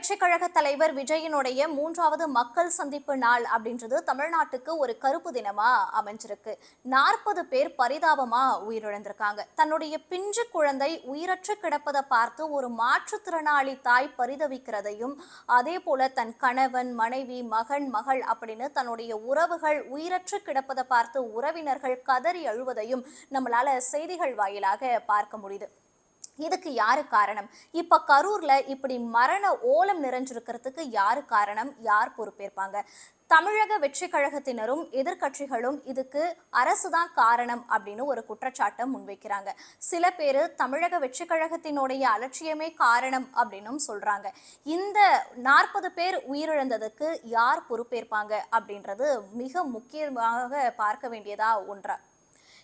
வெற்றி கழக தலைவர் விஜயனுடைய 3வது மக்கள் சந்திப்பு நாள் அப்படின்றது தமிழ்நாட்டுக்கு ஒரு கருப்பு தினமா அமைஞ்சிருக்கு. 40 பேர் பரிதாபமா உயிரிழந்திருக்காங்க. தன்னுடைய பிஞ்சு குழந்தை உயிரற்று கிடப்பதை பார்த்து ஒரு மாற்றுத்திறனாளி தாய் பரிதவிக்கிறதையும், அதே போல தன் கணவன், மனைவி, மகன், மகள் அப்படின்னு தன்னுடைய உறவுகள் உயிரற்று கிடப்பதை பார்த்து உறவினர்கள் கதறி அழுவதையும் நம்மளால செய்திகள் வாயிலாக பார்க்க முடியுது. இதுக்கு யாரு காரணம்? இப்ப கரூர்ல இப்படி மரண ஓலம் நிறைஞ்சிருக்கிறதுக்கு யாரு காரணம்? யார் பொறுப்பேற்பாங்க? தமிழக வெற்றி கழகத்தினரும் எதிர்கட்சிகளும் இதுக்கு அரசுதான் காரணம் அப்படின்னு ஒரு குற்றச்சாட்டை முன்வைக்கிறாங்க. சில பேரு தமிழக வெற்றி கழகத்தினுடைய அலட்சியமே காரணம் அப்படின்னும் சொல்றாங்க. இந்த 40 பேர் உயிரிழந்ததுக்கு யார் பொறுப்பேற்பாங்க அப்படின்றது மிக முக்கியமாக பார்க்க வேண்டியதா ஒன்றா.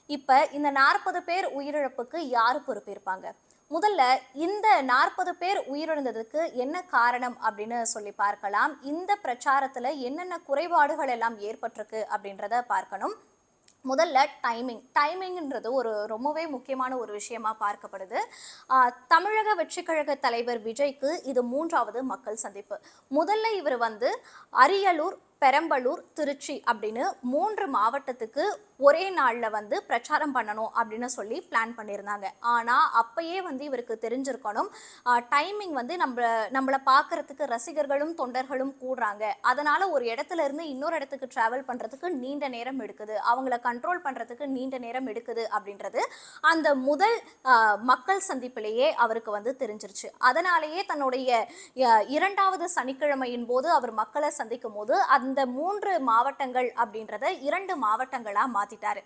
இப்ப இந்த 40 பேர் உயிரிழப்புக்கு யார் பொறுப்பேற்பாங்க? முதல்ல இந்த 40 பேர் உயிரிழந்ததுக்கு என்ன காரணம் அப்படின்னு சொல்லி பார்க்கலாம். இந்த பிரச்சாரத்துல என்னென்ன குறைபாடுகள் எல்லாம் ஏற்பட்டிருக்கு அப்படின்றத பார்க்கணும். முதல்ல டைமிங்ன்றது ஒரு ரொம்பவே முக்கியமான ஒரு விஷயமா பார்க்கப்படுது. தமிழக வெற்றி கழக தலைவர் விஜய்க்கு இது 3வது மக்கள் சந்திப்பு. முதல்ல இவர் அரியலூர், பெரம்பலூர், திருச்சி அப்படின்னு 3 மாவட்டத்துக்கு ஒரே நாளில் பிரச்சாரம் பண்ணணும் அப்படின்னு சொல்லி பிளான் பண்ணியிருந்தாங்க. ஆனால் அப்பயே இவருக்கு தெரிஞ்சிருக்கணும், டைமிங் நம்மளை பார்க்கறதுக்கு ரசிகர்களும் தொண்டர்களும் கூடுறாங்க, அதனால ஒரு இடத்துல இருந்து இன்னொரு இடத்துக்கு டிராவல் பண்ணுறதுக்கு நீண்ட நேரம் எடுக்குது, அவங்கள கண்ட்ரோல் பண்ணுறதுக்கு நீண்ட நேரம் எடுக்குது அப்படின்றது அந்த முதல் மக்கள் சந்திப்பிலேயே அவருக்கு தெரிஞ்சிருச்சு. அதனாலேயே தன்னுடைய 2வது சனிக்கிழமையின் போது அவர் மக்களை சந்திக்கும் போது அந்த 3 மாவட்டங்கள் அப்படின்றத 2 மாவட்டங்களா மாத்திட்டாரு.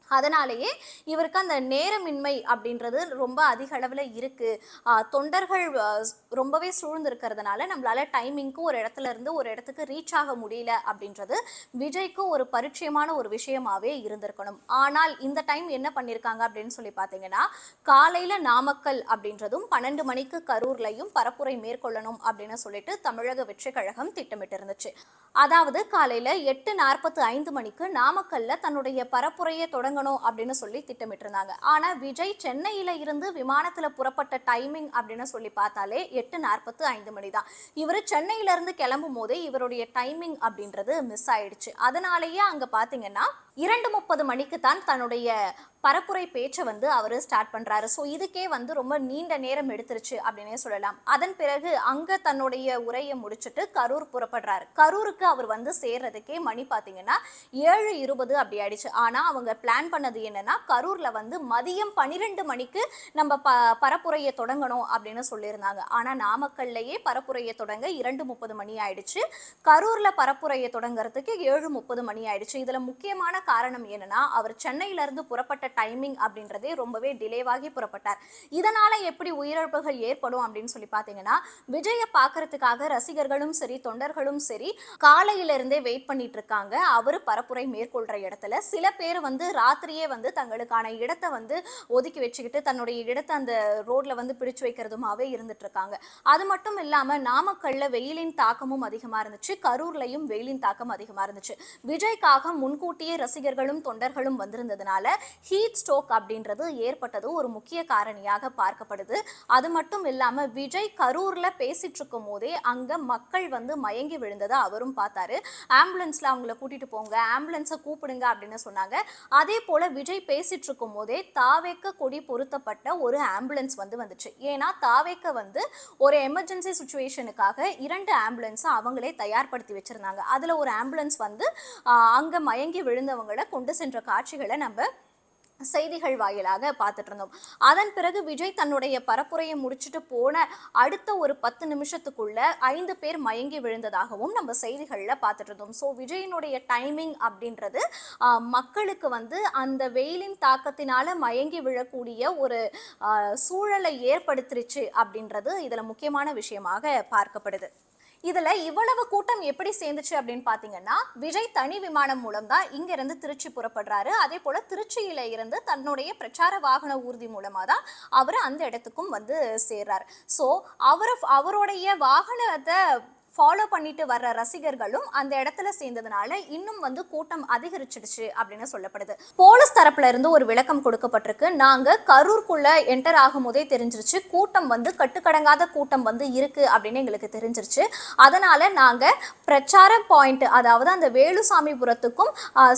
அதனாலேயே இவருக்கு அந்த நேரமின்மை அப்படின்றது ரொம்ப அதிக அளவில் இருக்கு. தொண்டர்கள் ரொம்பவே சூழ்ந்திருக்கிறதுனால நம்மளால டைமிங்க்கு ஒரு இடத்துல இருந்து ஒரு இடத்துக்கு ரீச் ஆக முடியல அப்படின்றது விஜய்க்கு ஒரு பரிச்சயமான ஒரு விஷயமாவே இருந்திருக்கணும். ஆனால் இந்த டைம் என்ன பண்ணியிருக்காங்க அப்படின்னு சொல்லி பார்த்தீங்கன்னா, காலையில நாமக்கல் அப்படின்றதும் 12 மணிக்கு கரூர்லையும் பரப்புரை மேற்கொள்ளணும் அப்படின்னு சொல்லிட்டு தமிழக வெற்றி கழகம் திட்டமிட்டு இருந்துச்சு. அதாவது காலையில 8:45 மணிக்கு நாமக்கல்ல தன்னுடைய பரப்புரையை அப்படின்னு சொல்லி திட்டமிட்டு இருந்தாங்க. ஆனா விஜய் சென்னையில இருந்து விமானத்துல புறப்பட்ட டைமிங் அப்படின்னு சொல்லி பார்த்தாலே 8:45 மணி தான். இவரு சென்னையில இருந்து கிளம்பும் போதே இவருடைய டைமிங் அப்படின்றது மிஸ் ஆயிடுச்சு. அதனாலேயே அங்க பாத்தீங்கன்னா 2:30 மணிக்கு தான் தன்னுடைய பரப்புரை பேச்சை அவரு ஸ்டார்ட் பண்றாரு. ஸோ இதுக்கே ரொம்ப நீண்ட நேரம் எடுத்துருச்சு அப்படின்னே சொல்லலாம். அதன் பிறகு அங்க தன்னுடைய உரையை முடிச்சுட்டு கரூர் புறப்படுறாரு. கரூருக்கு அவர் சேர்றதுக்கே மணி பாத்தீங்கன்னா 7:20 அப்படி ஆயிடுச்சு. ஆனா அவங்க பிளான் பண்ணது என்னன்னா, கரூர்ல மதியம் 12 மணிக்கு நம்ம பரப்புரையை தொடங்கணும் அப்படின்னு சொல்லியிருந்தாங்க. ஆனா நாமக்கல்லையே பரப்புரையை தொடங்க 2:30 மணி ஆயிடுச்சு. கரூர்ல பரப்புரையை தொடங்குறதுக்கு 7:30 மணி ஆயிடுச்சு. இதுல முக்கியமான காரணம் என்னன்னா, அவர் சென்னையில இருந்து புறப்பட்ட டைமிங் அப்படின்றதே ரொம்பவே டிலேவாகி புறப்பட்டார். இதனால எப்படி உயிரிழப்புகள் ஏற்படும் அப்படின்னு சொல்லி பாத்தீங்கன்னா, விஜய பாக்குறதுக்காக ரசிகர்களும் சரி தொண்டர்களும் சரி காலையில இருந்தே வெயிட் பண்ணிட்டு இருக்காங்க. அவரு பரப்புரை மேற்கொள்ற இடத்துல சில பேர் ராத்திரியே தங்களுக்கான இடத்தை ஒதுக்கி வச்சுக்கிட்டு தன்னுடைய இடத்தை அந்த ரோட்ல பிடிச்சு வைக்கிறதுமாவே இருந்துட்டு இருக்காங்க. அது மட்டும் இல்லாம நாமக்கல்ல வெயிலின் தாக்கமும் அதிகமா இருந்துச்சு, கரூர்லயும் வெயிலின் தாக்கம் அதிகமா இருந்துச்சு. விஜய்க்காக முன்கூட்டியே ரசிகர்களும் தொண்டர்களும் வந்திருந்ததுனால ஹீட் ஸ்ட்ரோக் அப்படின்றது ஏற்பட்டது ஒரு முக்கிய காரணியாக பார்க்கப்படுது. அது மட்டும் இல்லாம விஜய் கரூர்ல பேசிட்டு இருக்கும் போதே அங்க மக்கள் மயங்கி விழுந்ததை அவரும் பார்த்தாரு. ஆம்புலன்ஸ்ல அவங்கள கூட்டிட்டு போங்க, ஆம்புலன்ஸை கூப்பிடுங்க அப்படின்னு சொன்னாங்க. அதே போல விஜய் பேசிட்டு இருக்கும் போதே தாவேக்க கொடி பொருத்தப்பட்ட ஒரு ஆம்புலன்ஸ் வந்துச்சு. ஏன்னா தாவேக்க ஒரு எமர்ஜென்சி சுச்சுவேஷனுக்காக 2 ஆம்புலன்ஸ் அவங்களே தயார்படுத்தி வச்சிருந்தாங்க. அதுல ஒரு ஆம்புலன்ஸ் அங்க மயங்கி விழுந்தவங்களை கொண்டு சென்ற காட்சிகளை நம்ம செய்திகள் வாயிலாக பார்த்துட்டு இருந்தோம். அதன் பிறகு விஜய் தன்னுடைய பரப்புரையை முடிச்சுட்டு போன அடுத்த ஒரு 10 நிமிஷத்துக்குள்ள 5 பேர் மயங்கி விழுந்ததாகவும் நம்ம செய்திகள்ல பார்த்துட்டு இருந்தோம். ஸோ விஜயினுடைய டைமிங் அப்படின்றது மக்களுக்கு அந்த வெயிலின் தாக்கத்தினால மயங்கி விழக்கூடிய ஒரு சூழலை ஏற்படுத்திருச்சு அப்படின்றது இதுல முக்கியமான விஷயமாக பார்க்கப்படுது. இதுல இவ்வளவு கூட்டம் எப்படி சேர்ந்துச்சு அப்படின்னு பாத்தீங்கன்னா, விஜய் தனி விமானம் மூலம் தான் இங்க இருந்து திருச்சி புறப்படுறாரு. அதே போல திருச்சியில இருந்து தன்னுடைய பிரச்சார வாகன ஊர்தி மூலமா தான் அவர் அந்த இடத்துக்கும் சேர்றாரு. சோ அவருடைய வாகனத்தை ஃபாலோ பண்ணிட்டு வர்ற ரசிகர்களும் அந்த இடத்துல சேர்ந்ததுனால இன்னும் வந்து கூட்டம் அதிகரிச்சிடுச்சு அப்படின்னு சொல்லப்படுது. போலீஸ் தரப்புல இருந்து ஒரு விளக்கம் கொடுக்கப்பட்டிருக்கு. நாங்க கரூருக்குள்ள என்டர் ஆகும் போதே தெரிஞ்சிருச்சு, கூட்டம் வந்து கட்டுக்கடங்காத கூட்டம் வந்து இருக்கு அப்படின்னு எங்களுக்கு தெரிஞ்சிருச்சு. அதனால நாங்க பிரச்சார பாயிண்ட், அதாவது அந்த வேலுசாமிபுரத்துக்கும்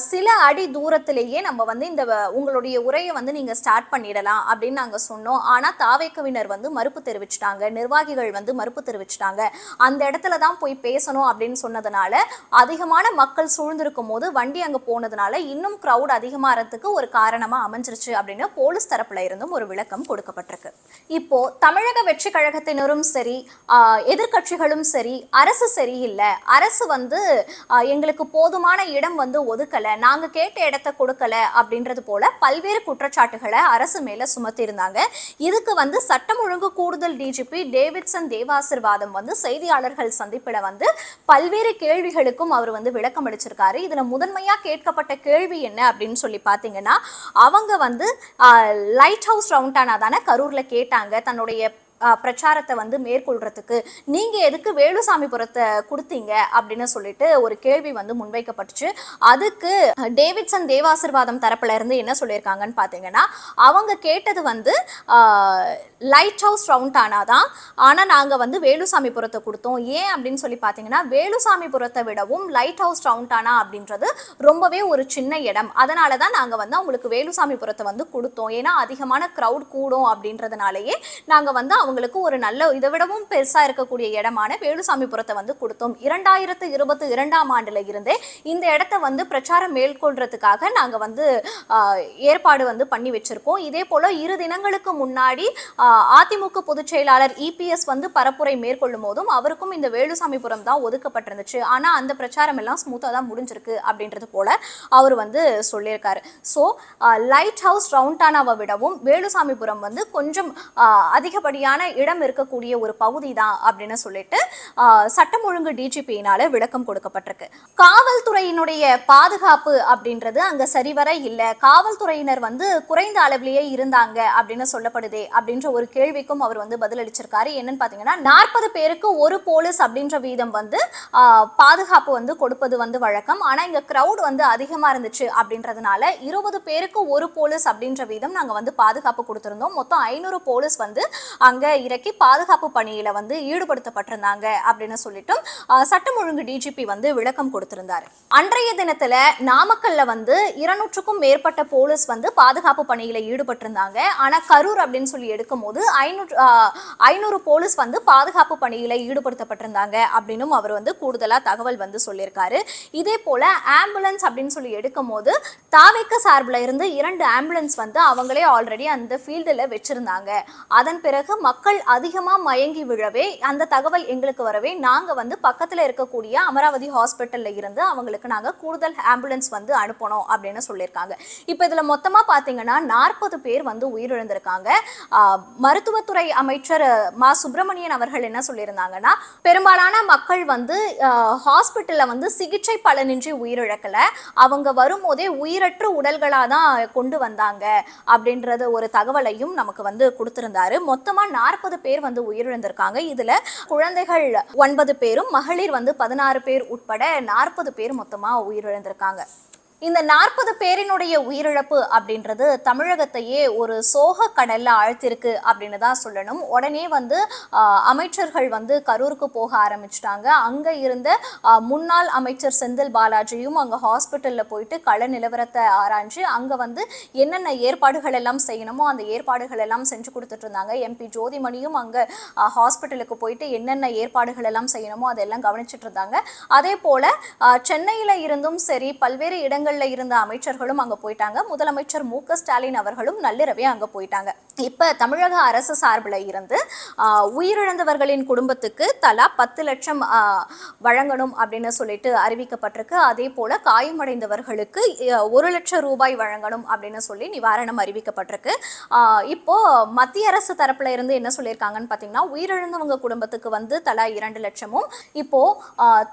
சில அடி தூரத்திலேயே நம்ம வந்து இந்த உங்களுடைய உரையை வந்து நீங்க ஸ்டார்ட் பண்ணிடலாம் அப்படின்னு நாங்க சொன்னோம். ஆனா தாவேக்கவினர் வந்து மறுப்பு தெரிவிச்சிட்டாங்க, நிர்வாகிகள் வந்து மறுப்பு தெரிவிச்சிட்டாங்க. அந்த இடத்துல தான் போய் பேசணும் அப்படின்னு சொன்னதுனால அதிகமான மக்கள் சூழ்ந்திருக்கும் போது வண்டி அங்க போனதுனால இன்னும் கிரவுட் அதிகமாறதுக்கு ஒரு காரணமா அமைஞ்சிருச்சு அப்படின்னு போலீஸ் தரப்புல இருந்தும் ஒரு விளக்கம் கொடுக்கப்பட்டிருக்கு. இப்போ தமிழக வெற்றி கழகத்தினரும் சரி, எதிர்கட்சிகளும் சரி, அரசு சரியில்லை, அரசு வந்து எங்களுக்கு போதுமான இடம் வந்து ஒதுக்கல, நாங்க கேட்ட இடத்தை கொடுக்கல அப்படின்றது போல பல்வேறு குற்றச்சாட்டுகளை அரசு மேல சுமத்தி இருந்தாங்க. இதுக்கு வந்து சட்டம் ஒழுங்கு கூடுதல் டிஜிபி டேவிட்சன் தேவாசிர்வாதம் வந்து செய்தியாளர்கள் சந்திப்பில வந்து பல்வேறு கேள்விகளுக்கும் அவர் வந்து விளக்கம் அளிச்சிருக்காரு. இதுல முதன்மையா கேட்கப்பட்ட கேள்வி என்ன அப்படின்னு சொல்லி பாத்தீங்கன்னா, அவங்க வந்து லைட் ஹவுஸ் ரவுண்டானா தானே கரூர்ல கேட்டாங்க தன்னுடைய பிரச்சாரத்தை வந்து மேற்கொள்றதுக்கு, நீங்க எதுக்கு வேலுசாமிபுரத்தை கொடுத்தீங்க அப்படின்னு சொல்லிட்டு ஒரு கேள்வி வந்து முன்வைக்கப்பட்டுச்சு. அதுக்கு டேவிட்சன் தேவாசிர்வாதம் தரப்புல இருந்து என்ன சொல்லியிருக்காங்கன்னு பாத்தீங்கன்னா, அவங்க கேட்டது வந்து லைட் ஹவுஸ் ரவுண்டானா தான், ஆனா நாங்க வந்து வேலுசாமிபுரத்தை கொடுத்தோம். ஏன் அப்படின்னு சொல்லி பாத்தீங்கன்னா, வேலுசாமிபுரத்தை விடவும் லைட் ஹவுஸ் ரவுண்டானா அப்படின்றது ரொம்பவே ஒரு சின்ன இடம், அதனாலதான் நாங்க வந்து அவங்களுக்கு வேலுசாமிபுரத்தை வந்து கொடுத்தோம். ஏன்னா அதிகமான கிரவுட் கூடும் அப்படின்றதுனாலயே நாங்க வந்து அவங்களுக்கு ஒரு நல்ல, இதை விடவும் பெருசா இருக்கக்கூடிய இடமான வேலுசாமிபுரத்தை வந்து கொடுத்தோம். 2022ஆம் ஆண்டுல இருந்தே இந்த இடத்தை வந்து பிரச்சாரம் மேற்கொள்றதுக்காக நாங்க வந்து ஏற்பாடு வந்து பண்ணி வச்சிருக்கோம். இதே போல 2 தினங்களுக்கு முன்னாடி அதிமுக பொதுச் செயலாளர் இபிஎஸ் வந்து பரப்புரை மேற்கொள்ளும் போதும் அவருக்கும் இந்த வேலுசாமிபுரம் தான் ஒதுக்கப்பட்டிருந்துச்சு. ஆனா அந்த பிரச்சாரம் எல்லாம் ஸ்மூத்தா தான் முடிஞ்சிருக்கு அப்படின்றது போல அவர் வந்து சொல்லியிருக்காரு. ஸோ லைட் ஹவுஸ் ரவுண்டானாவை விடவும் வேலுசாமிபுரம் வந்து கொஞ்சம் அதிகப்படியான இடம் இருக்கக்கூடிய ஒரு பகுதி தான் அப்படின்னு சொல்லிட்டு சட்டம் ஒழுங்கு டிஜிபியினால விளக்கம் கொடுக்கப்பட்டிருக்கு. காவல்துறையினுடைய பாதுகாப்பு அப்படின்றது அங்க சரிவர இல்ல, காவல்துறையினர் வந்து குறைந்த அளவிலேயே இருந்தாங்க அப்படின்னு சொல்லப்படுதே அப்படின்ற ஒரு கேள்விக்கும் அவர் வந்து பதிலளிச்சிருக்காரு. என்னன்னு பாத்தீங்கன்னா, 40 பேருக்கு ஒரு போலீஸ் அப்படின்ற வீதம் வந்து பாதுகாப்பு வந்து கொடுப்பது வந்து வழக்கம். ஆனா இங்க கிரவுட் வந்து அதிகமா இருந்துச்சு அப்படின்றதுனால 20 பேருக்கு ஒரு போலீஸ் அப்படின்ற வீதம் நாங்க வந்து பாதுகாப்பு கொடுத்திருந்தோம். மொத்தம் 500 போலீஸ் வந்து அங்க இறக்கி பாதுகாப்பு பணியில வந்து ஈடுபடுத்தப்பட்டிருந்தாங்க அப்படின்னு சொல்லிட்டு சட்டம் ஒழுங்கு டிஜிபி வந்து விளக்கம் கொடுத்திருந்தாரு. அன்றைய தினத்துல நாமக்கல்ல வந்து 200க்கும் மேற்பட்ட போலீஸ் வந்து பாதுகாப்பு பணியில ஈடுபட்டிருந்தாங்க. ஆனா கரூர் அப்படின்னு சொல்லி எடுக்கும் போது 500 போலீஸ் வந்து பாதுகாப்பு பணியில ஈடுபடுத்தப்பட்டிருந்தாங்க அப்படின்னு அவர் வந்து கூடுதலா தகவல் வந்து சொல்லியிருக்காரு. இதே போல ஆம்புலன்ஸ் அப்படின்னு சொல்லி எடுக்கும் போது தாவேக்க சார்பில் இருந்து 2 ஆம்புலன்ஸ் வந்து அவங்களே ஆல்ரெடி அந்த ஃபீல்டுல வச்சிருந்தாங்க. அதன் பிறகு மக்கள் அதிகமா மயங்கி விழவே அந்த தகவல் எங்களுக்கு வரவே நாங்க வந்து பக்கத்துல இருக்கக்கூடிய அமராவதி ஹாஸ்பிட்டல்ல இருந்து அவங்களுக்கு நாங்க கூடுதல் ஆம்புலன்ஸ் வந்து அனுப்பணும் அப்படின்னு சொல்லியிருக்காங்க. இப்ப இதுல மொத்தமா பாத்தீங்கன்னா 40 பேர் வந்து உயிரிழந்திருக்காங்க. மருத்துவத்துறை அமைச்சர் மா சுப்பிரமணியன் அவர்கள் என்ன சொல்லியிருந்தாங்கன்னா, பெரும்பாலான மக்கள் வந்து ஹாஸ்பிட்டல்ல வந்து சிகிச்சை பலனின்றி உயிரிழக்கல, அவங்க வரும்போதே உயிரற்ற உடல்களா தான் கொண்டு வந்தாங்க அப்படின்றது ஒரு தகவலையும் நமக்கு வந்து கொடுத்திருந்தாரு. மொத்தமா 40 பேர் வந்து உயிரிழந்திருக்காங்க. இதுல குழந்தைகள் 9 பேரும் மகளிர் வந்து 16 பேர் உட்பட 40 பேர் மொத்தமா உயிரிழந்திருக்காங்க. இந்த 40 பேரினுடைய உயிரிழப்பு அப்படின்றது தமிழகத்தையே ஒரு சோக கடல்ல ஆழ்த்திருக்கு அப்படின்னு தான் சொல்லணும். உடனே வந்து அமைச்சர்கள் வந்து கரூருக்கு போக ஆரம்பிச்சிட்டாங்க. அங்க இருந்த முன்னாள் அமைச்சர் செந்தில் பாலாஜியும் அங்க ஹாஸ்பிட்டல்ல போயிட்டு கள நிலவரத்தை ஆராய்ஞ்சு அங்க வந்து என்னென்ன ஏற்பாடுகள் எல்லாம் செய்யணுமோ அந்த ஏற்பாடுகள் எல்லாம் செஞ்சு கொடுத்துட்டு இருந்தாங்க. எம்பி ஜோதிமணியும் அங்க ஹாஸ்பிட்டலுக்கு போயிட்டு என்னென்ன ஏற்பாடுகள் எல்லாம் செய்யணுமோ அதெல்லாம் கவனிச்சுட்டு இருந்தாங்க. அதே போல சென்னையில இருந்தும் சரி பல்வேறு இடங்கள் இருந்த அமைச்சர்களும் அங்க போயிட்டாங்க. முதலமைச்சர் மு.க. ஸ்டாலின் அவர்களும் நள்ளிரவே அங்க போயிட்டாங்க. இப்ப தமிழக அரசு சார்பில் இருந்து உயிரிழந்தவர்களின் குடும்பத்துக்கு தலா 10 லட்சம் வழங்கணும் அப்படின்னு சொல்லிட்டு அறிவிக்கப்பட்டிருக்கு. அதே போல காயமடைந்தவர்களுக்கு 1 லட்சம் ரூபாய் வழங்கணும் அப்படின்னு சொல்லி நிவாரணம் அறிவிக்கப்பட்டிருக்கு. இப்போ மத்திய அரசு தரப்புல இருந்து என்ன சொல்லியிருக்காங்கன்னு பாத்தீங்கன்னா, உயிரிழந்தவங்க குடும்பத்துக்கு வந்து தலா 2 லட்சமும், இப்போ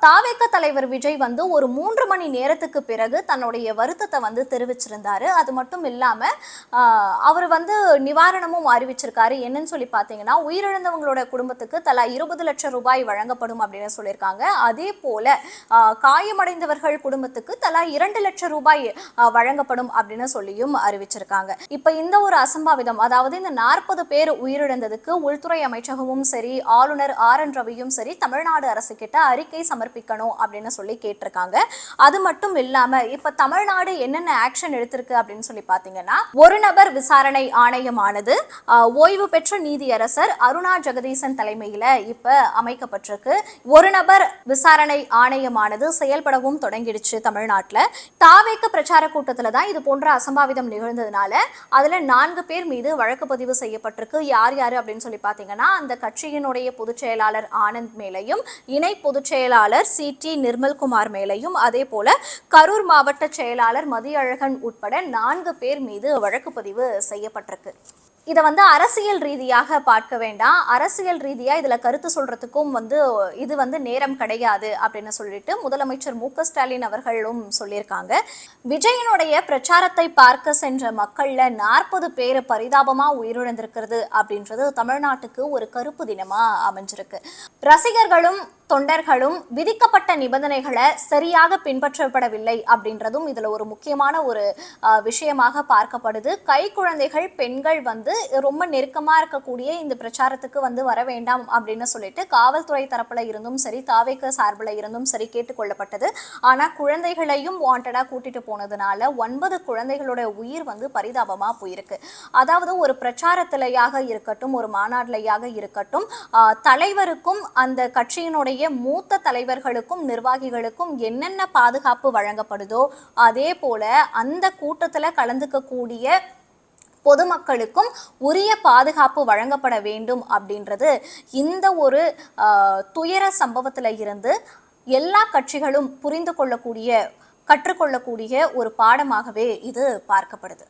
தாவேக தலைவர் விஜய் வந்து ஒரு 3 மணி நேரத்துக்கு பிறகு தன்னுடைய வருத்தத்தை வந்து தெரிவிச்சிருந்தாரு. அது மட்டும் இல்லாம அவர் வந்து நிவாரண நிவாரணமும் அறிவிச்சிருக்காரு. என்னன்னு சொல்லி பாத்தீங்கன்னா, உயிரிழந்தவங்களோட குடும்பத்துக்கு தலா 20 லட்சம் ரூபாய் வழங்கப்படும் அப்படின்னு சொல்லியிருக்காங்க. அதே போல காயமடைந்தவர்கள் குடும்பத்துக்கு தலா 2 லட்சம் ரூபாய் வழங்கப்படும் அப்படின்னு சொல்லியும் அறிவிச்சிருக்காங்க. இப்ப இந்த ஒரு அசம்பாவிதம், அதாவது இந்த 40 பேர் உயிரிழந்ததுக்கு உள்துறை அமைச்சகமும் சரி, ஆளுநர் ஆர்.என். ரவியும் சரி தமிழ்நாடு அரசு கிட்ட அறிக்கை சமர்ப்பிக்கணும் அப்படின்னு சொல்லி கேட்டிருக்காங்க. அது மட்டும் இல்லாம இப்ப தமிழ்நாடு என்னென்ன ஆக்ஷன் எடுத்திருக்கு அப்படின்னு சொல்லி பாத்தீங்கன்னா, ஒரு நபர் விசாரணை ஆணையமானது ஓய்வு பெற்ற நீதியரசர் அருணா ஜெகதீசன் தலைமையில இப்ப அமைக்கப்பட்டிருக்கு. ஒரு நபர் விசாரணை ஆணையமானது செயல்படவும் தொடங்கிடுச்சு தமிழ்நாட்டுல. தாவேக பிரச்சார கூட்டத்துல தான் இது போன்ற அசம்பாவிதம் நிகழ்ந்ததுனால அதுல 4 பேர் மீது வழக்கு பதிவு செய்யப்பட்டிருக்கு. யார் யாரு அப்படின்னு சொல்லி பாத்தீங்கன்னா, அந்த கட்சியினுடைய பொதுச் செயலாளர் ஆனந்த் மேலையும், இணை பொதுச் செயலாளர் சி.டி. நிர்மல்குமார் மேலையும், அதே போல கரூர் மாவட்ட செயலாளர் மதியழகன் உட்பட 4 பேர் மீது வழக்கு பதிவு செய்யப்பட்டிருக்கு. இதை அரசியல் ரீதியாக பார்க்க வேண்டாம், அரசியல் ரீதியா இதுல கருத்து சொல்றதுக்கும் இது நேரம் கிடையாது அப்படின்னு சொல்லிட்டு முதலமைச்சர் மு.க. ஸ்டாலின் அவர்களும் சொல்லியிருக்காங்க. விஜயனுடைய பிரச்சாரத்தை பார்க்க சென்ற மக்கள்ல 40 பேர் பரிதாபமா உயிரிழந்திருக்கிறது அப்படின்றது தமிழ்நாட்டுக்கு ஒரு கருப்பு தினமா அமைஞ்சிருக்கு. ரசிகர்களும் தொண்டர்களும் விதிக்கப்பட்ட நிபந்தனைகளை சரியாக பின்பற்றப்படவில்லை அப்படின்றதும் இதுல ஒரு முக்கியமான ஒரு விஷயமாக பார்க்கப்படுது. கை குழந்தைகள், பெண்கள் ரொம்ப நெருக்கமா இருக்கக்கூடிய இந்த பிரச்சாரத்துக்கு வர வேண்டாம் அப்படின்னு சொல்லிட்டு காவல்துறை தரப்புல இருந்தும் சரி, தாவேக சார்பில் இருந்தும் சரி கேட்டுக்கொள்ளப்பட்டது. ஆனா குழந்தைகளையும் வாண்டடா கூட்டிட்டு போனதுனால 9 குழந்தைகளோட உயிர் பரிதாபமா போயிருக்கு. அதாவது ஒரு பிரச்சாரத்திலையாக இருக்கட்டும், ஒரு மாநாட்டிலையாக இருக்கட்டும், தலைவருக்கும் அந்த கட்சியினுடைய மூத்த தலைவர்களுக்கும் நிர்வாகிகளுக்கும் என்னென்ன பாதுகாப்பு வழங்கப்படுதோ அதே போல அந்த கூட்டத்துல கலந்துக்கக்கூடிய பொதுமக்களுக்கும் உரிய பாதுகாப்பு வழங்கப்பட வேண்டும் அப்படின்றது இந்த ஒரு துயர சம்பவத்துல இருந்து எல்லா கட்சிகளும் புரிந்து கொள்ளக்கூடிய, கற்றுக்கொள்ளக்கூடிய ஒரு பாடமாகவே இது பார்க்கப்படுது.